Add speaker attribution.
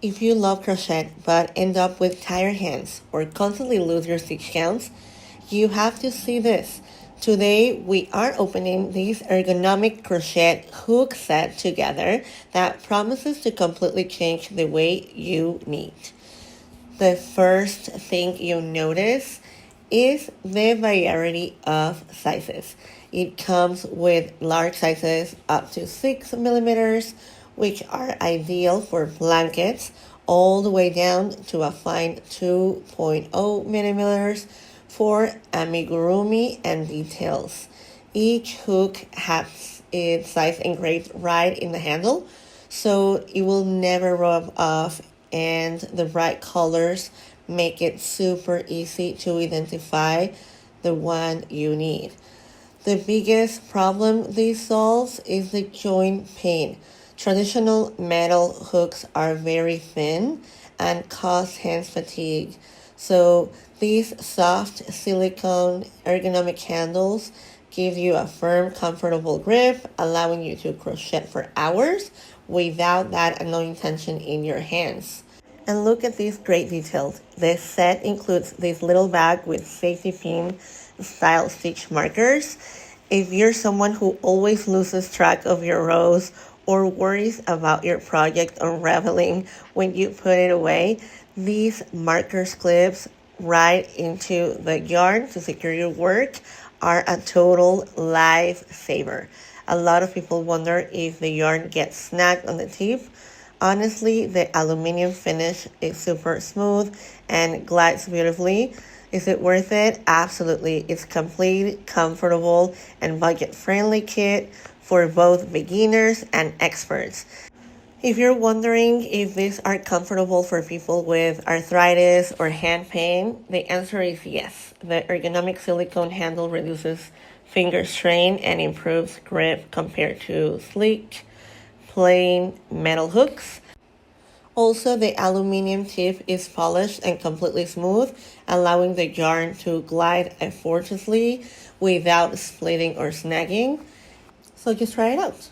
Speaker 1: If you love crochet but end up with tired hands or constantly lose your stitch counts, you have to see this. Today we are opening this ergonomic crochet hook set together that promises to completely change the way you knit. The first thing you'll notice is the variety of sizes. It comes with large sizes up to 6 millimeters, which are ideal for blankets, all the way down to a fine 2.0 millimeters for amigurumi and details. Each hook has its size engraved right in the handle, so it will never rub off, and the bright colors make it super easy to identify the one you need. The biggest problem this solves is the joint pain. Traditional metal hooks are very thin and cause hand fatigue. So these soft silicone ergonomic handles give you a firm, comfortable grip, allowing you to crochet for hours without that annoying tension in your hands. And look at these great details. This set includes this little bag with safety pin style stitch markers. If you're someone who always loses track of your rows or worries about your project unraveling when you put it away, these markers clips right into the yarn to secure your work are a total lifesaver. A lot of people wonder if the yarn gets snagged on the tip. Honestly, the aluminum finish is super smooth and glides beautifully. Is it worth it? Absolutely. It's complete, comfortable, and budget-friendly kit for both beginners and experts. If you're wondering if these are comfortable for people with arthritis or hand pain, the answer is yes. The ergonomic silicone handle reduces finger strain and improves grip compared to sleek, plain metal hooks. Also, the aluminum tip is polished and completely smooth, allowing the yarn to glide effortlessly without splitting or snagging. So just try it out.